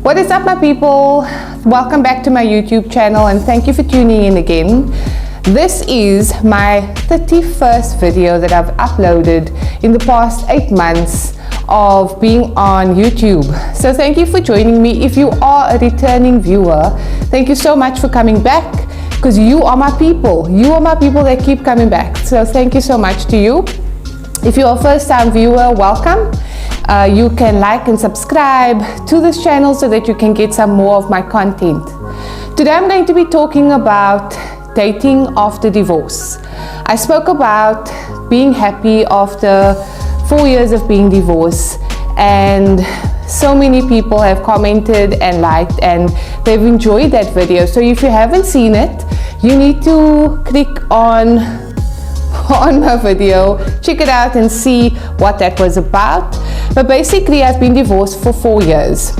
What is up, my people? Welcome back to my YouTube channel and thank you for tuning in again. This is my 31st video that I've uploaded in the past 8 months of being on YouTube. So thank you for joining me. If you are a returning viewer, thank you so much for coming back, because you are my people. You are my people that keep coming back. So thank you so much to you. If you're a first-time viewer, welcome. You can like and subscribe to this channel so that you can get some more of my content. Today I'm going to be talking about dating after divorce. I spoke about being happy after 4 years of being divorced, and so many people have commented and liked and they've enjoyed that video. So if you haven't seen it, you need to click on my video, check it out and see what that was about. But basically I've been divorced for 4 years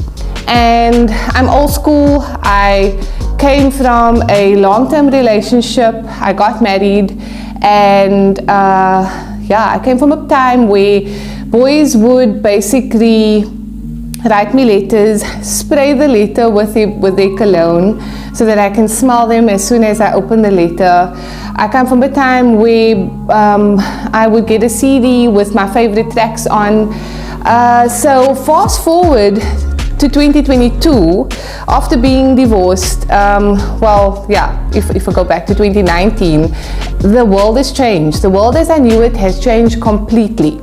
and I'm old school. I came from a long-term relationship. I got married and I came from a time where boys would basically write me letters, spray the letter with their cologne so that I can smell them as soon as I open the letter. I come from a time where I would get a CD with my favorite tracks on. So fast forward to 2022, after being divorced, if I go back to 2019, the world has changed. The world as I knew it has changed completely.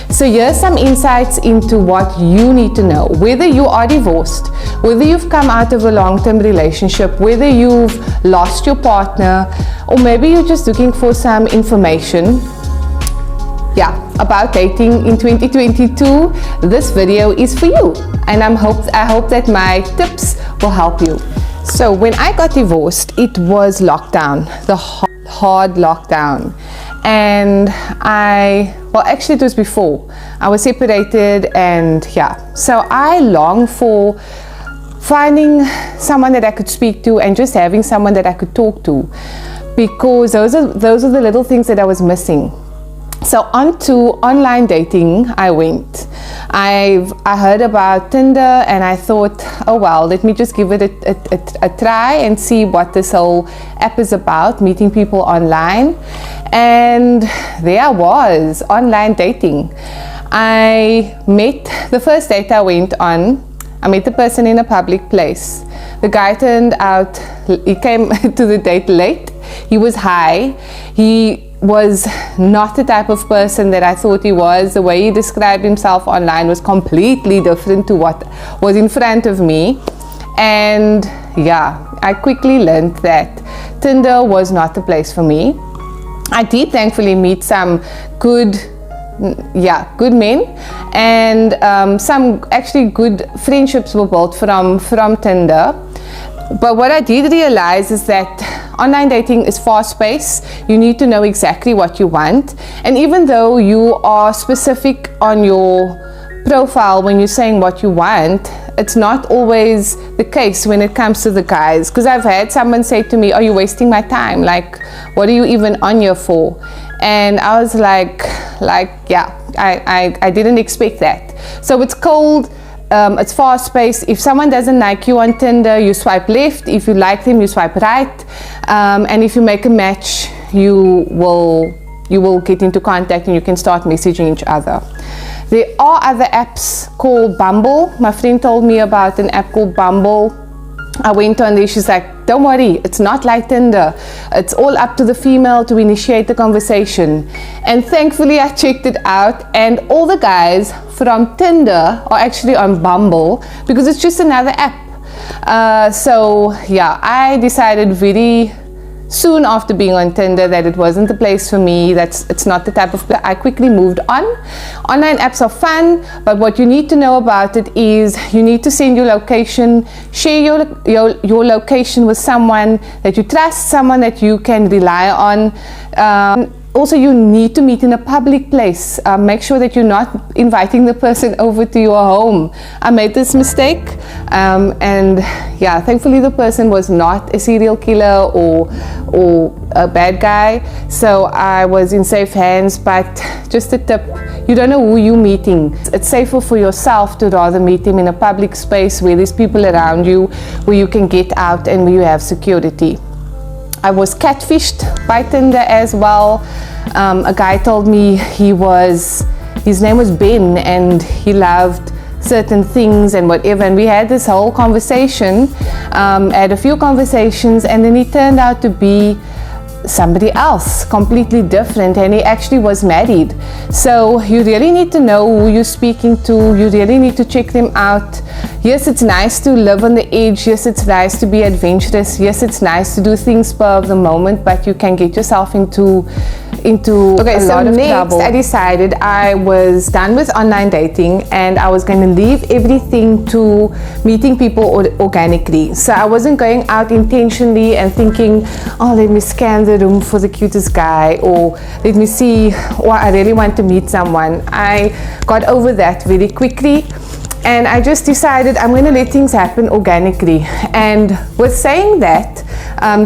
So here's some insights into what you need to know. Whether you are divorced, whether you've come out of a long-term relationship, whether you've lost your partner, or maybe you're just looking for some information about dating in 2022, this video is for you. And I hope that my tips will help you. So when I got divorced, it was lockdown, the hard lockdown. And actually it was before. I was separated and so I longed for finding someone that I could speak to and just having someone that I could talk to, because those are the little things that I was missing. So onto online dating I went. I heard about Tinder and I thought, oh well, let me just give it a try and see what this whole app is about, meeting people online. And there I was, online dating. The first date I went on, I met the person in a public place. The guy turned out, he came to the date late. He was high. He was not the type of person that I thought he was. The way he described himself online was completely different to what was in front of me. And I quickly learned that Tinder was not the place for me. I did thankfully meet some good men, and some actually good friendships were built from Tinder. But what I did realize is that online dating is fast-paced. You need to know exactly what you want. And even though you are specific on your profile when you're saying what you want, it's not always the case when it comes to the guys. Because I've had someone say to me, are you wasting my time? Like, what are you even on here for? And I was like, I didn't expect that. So it's cold. It's fast-paced. If someone doesn't like you on Tinder, you swipe left. If you like them, you swipe right. And if you make a match, you will get into contact and you can start messaging each other. There are other apps called Bumble. My friend told me about an app called Bumble. I went on there, she's like, don't worry, it's not like Tinder. It's all up to the female to initiate the conversation. And thankfully I checked it out, and all the guys from Tinder are actually on Bumble because it's just another app. I decided very soon after being on Tinder that it wasn't the place for me. It's not the type of, I quickly moved on. Online apps are fun, but what you need to know about it is you need to send your location, share your location with someone that you trust, someone that you can rely on. Also, you need to meet in a public place. Make sure that you're not inviting the person over to your home. I made this mistake, and yeah, thankfully the person was not a serial killer or a bad guy, so I was in safe hands. But just a tip, you don't know who you're meeting. It's safer for yourself to rather meet him in a public space where there's people around you, where you can get out and where you have security. I was catfished by Tinder as well. A guy told me his name was Ben, and he loved certain things and whatever, and we had this whole conversation, had a few conversations, and then he turned out to be somebody else, completely different, and he actually was married. So you really need to know who you're speaking to. You really need to check them out. Yes, it's nice to live on the edge. Yes, it's nice to be adventurous. Yes, it's nice to do things spur of the moment, but you can get yourself into okay, a lot of trouble. I decided I was done with online dating, and I was going to leave everything to meeting people organically. So I wasn't going out intentionally and thinking, oh, let me scan the room for the cutest guy, or let me see, or I really want to meet someone. I got over that very quickly, and I just decided I'm going to let things happen organically. And with saying that,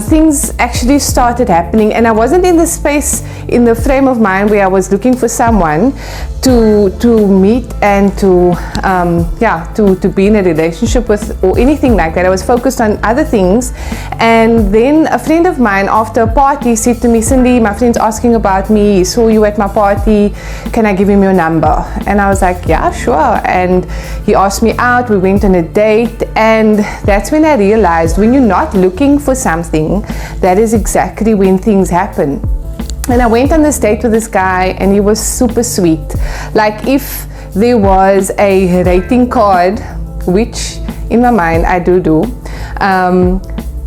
things actually started happening, and I wasn't in the space, in the frame of mind where I was looking for someone to meet and to be in a relationship with or anything like that. I was focused on other things. And then a friend of mine after a party said to me, Cindy, my friend's asking about me, he saw you at my party, can I give him your number? And I was like, yeah, sure. And he asked me out, we went on a date, and that's when I realized when you're not looking for something, that is exactly when things happen. And I went on this date with this guy, and he was super sweet. Like, if there was a rating card, which in my mind I do,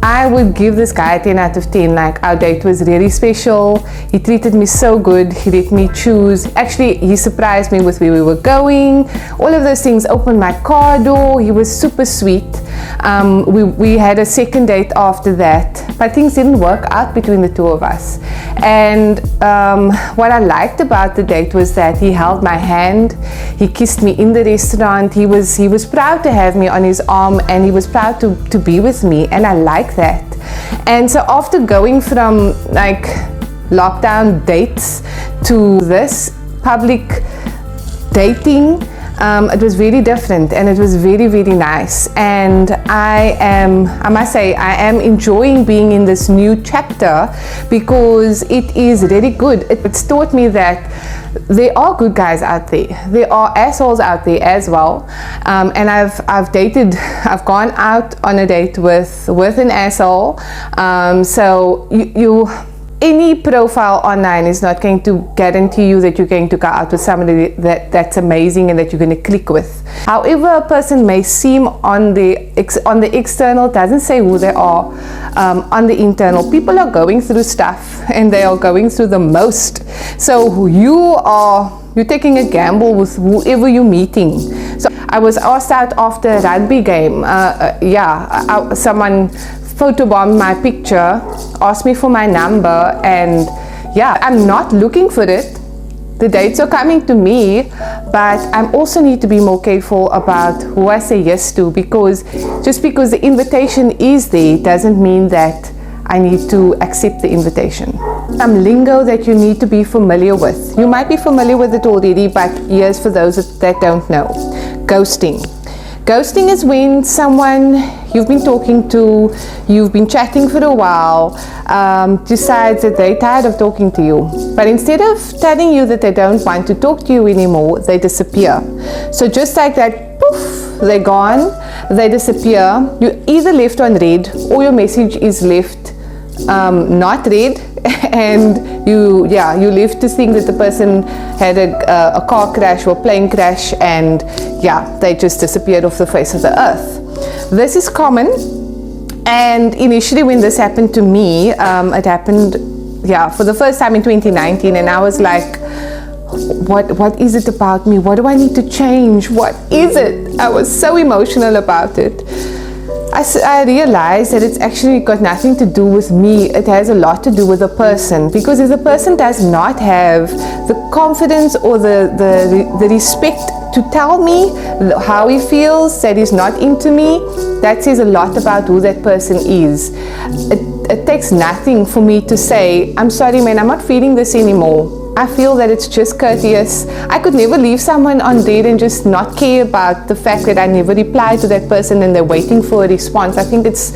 I would give this guy a 10 out of 10. Like, our date was really special. He treated me so good. He let me choose. Actually, he surprised me with where we were going. All of those things. Opened my car door. He was super sweet. We had a second date after that, but things didn't work out between the two of us. And what I liked about the date was that he held my hand. He kissed me in the restaurant. He was proud to have me on his arm, and he was proud to be with me, and I like that. And so after going from like lockdown dates to this public dating, it was very different, and it was very, very nice. And I must say, I am enjoying being in this new chapter, because it is really good. It's taught me that there are good guys out there. There are assholes out there as well. And I've gone out on a date with an asshole. So any profile online is not going to guarantee you that you're going to go out with somebody that's amazing and that you're going to click with. However a person may seem on the external, doesn't say who they are on the internal. People are going through stuff, and they are going through the most. So you're taking a gamble with whoever you're meeting. So I was asked out after a rugby game. Someone photobombed my picture, asked me for my number, and yeah, I'm not looking for it. The dates are coming to me, but I also need to be more careful about who I say yes to, because just because the invitation is there doesn't mean that I need to accept the invitation. Some lingo that you need to be familiar with. You might be familiar with it already, but here's for those that don't know. Ghosting. Ghosting is when someone you've been talking to, you've been chatting for a while, decides that they're tired of talking to you. But instead of telling you that they don't want to talk to you anymore, they disappear. So just like that, poof, they're gone, they disappear. You're either left on read, or your message is left not read, and you live to think that the person had a car crash or plane crash, and they just disappeared off the face of the earth. This is common, and initially when this happened to me, it happened for the first time in 2019, and I was like, what is it about me? What do I need to change? What is it? I was so emotional about it. I realized that it's actually got nothing to do with me. It has a lot to do with the person, because if the person does not have the confidence or the respect to tell me how he feels, that he's not into me, that says a lot about who that person is. It takes nothing for me to say, I'm sorry man, I'm not feeling this anymore. I feel that it's just courteous. I could never leave someone on read and just not care about the fact that I never reply to that person and they're waiting for a response. I think it's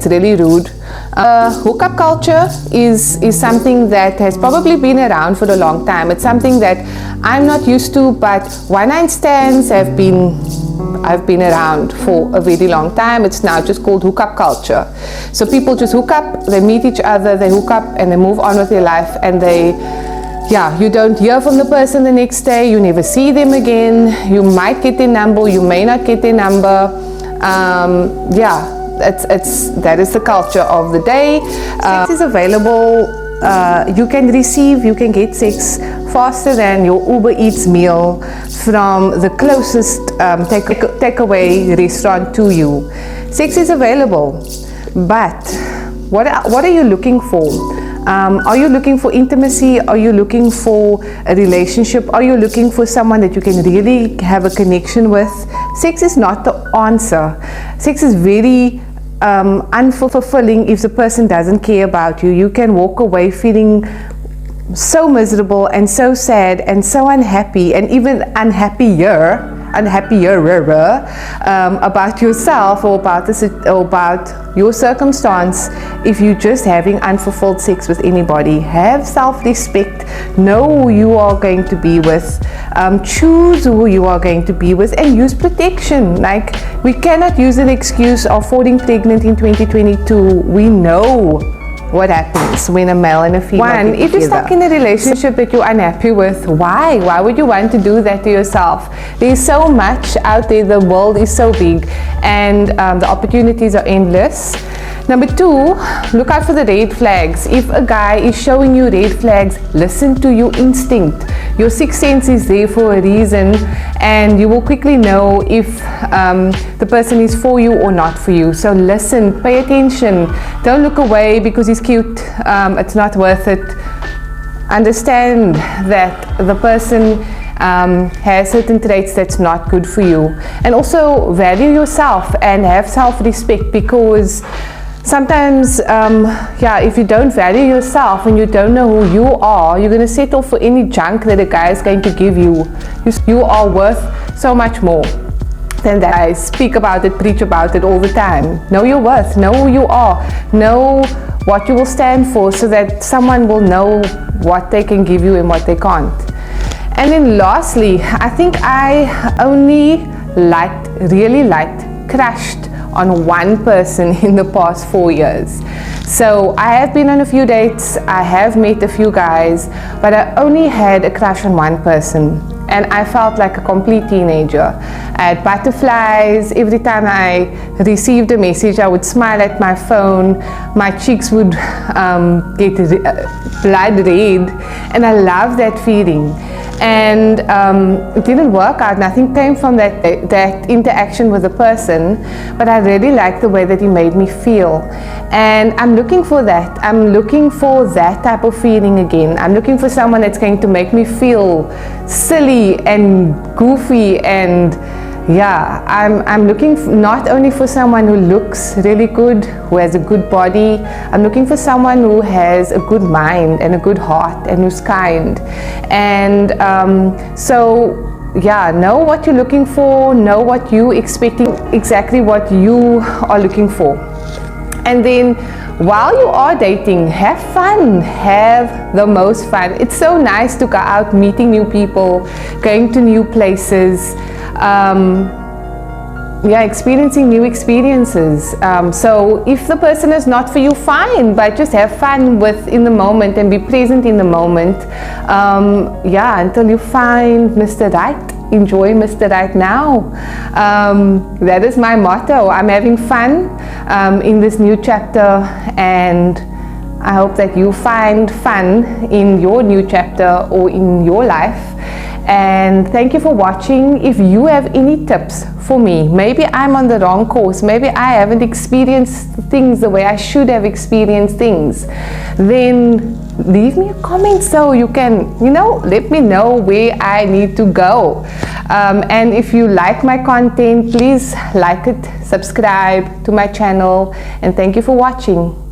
really rude. Hookup culture is something that has probably been around for a long time. It's something that I'm not used to, but one-night stands I've been around for a very long time. It's now just called hookup culture. So people just hook up, they meet each other, they hook up, and they move on with their life, and you don't hear from the person the next day, you never see them again, you might get their number, you may not get their number. That is the culture of the day. Sex is available. You can get sex faster than your Uber Eats meal from the closest takeaway restaurant to you. Sex is available, but what are you looking for? Are you looking for intimacy? Are you looking for a relationship? Are you looking for someone that you can really have a connection with? Sex is not the answer. Sex is very unfulfilling if the person doesn't care about you. You can walk away feeling so miserable and so sad and so unhappy, and even unhappier about yourself or about your circumstance if you're just having unfulfilled sex with anybody. Have self-respect, know who you are going to be with, choose who you are going to be with, and use protection. Like, we cannot use an excuse of falling pregnant in 2022. We know what happens when a male and a female get together. If you're stuck in a relationship that you're unhappy with, why would you want to do that to yourself? There's so much out there. The world is so big, and the opportunities are endless. Number 2, look out for the red flags. If a guy is showing you red flags, listen to your instinct. Your sixth sense is there for a reason, and you will quickly know if the person is for you or not for you. So listen, pay attention. Don't look away because he's cute. It's not worth it. Understand that the person has certain traits that's not good for you. And also value yourself and have self-respect, because sometimes, if you don't value yourself and you don't know who you are, you're going to settle for any junk that a guy is going to give you. You are worth so much more than that. I speak about it, preach about it all the time. Know your worth, know who you are, know what you will stand for, so that someone will know what they can give you and what they can't. And then lastly, I think I only really crushed on one person in the past 4 years. So I have been on a few dates, I have met a few guys, but I only had a crush on one person, and I felt like a complete teenager. I had butterflies. Every time I received a message, I would smile at my phone, my cheeks would get blood red, and I love that feeling. And it didn't work out. Nothing came from that interaction with the person, but I really liked the way that he made me feel, and I'm looking for that. I'm looking for that type of feeling again. I'm looking for someone that's going to make me feel silly and goofy, and I'm looking not only for someone who looks really good, who has a good body. I'm looking for someone who has a good mind and a good heart and who's kind. And know what you're looking for, know what you're expecting, exactly what you are looking for. And then while you are dating, have fun, have the most fun. It's so nice to go out, meeting new people, going to new places, experiencing new experiences. So if the person is not for you, fine, but just have fun in the moment and be present in the moment. Until you find Mr. Right. Enjoy Mr. Right now. That is my motto. I'm having fun in this new chapter, and I hope that you find fun in your new chapter or in your life. And thank you for watching. If you have any tips for me, maybe I'm on the wrong course, maybe I haven't experienced things the way I should have experienced things, then leave me a comment so you can, let me know where I need to go. And if you like my content, please like it, subscribe to my channel, and thank you for watching.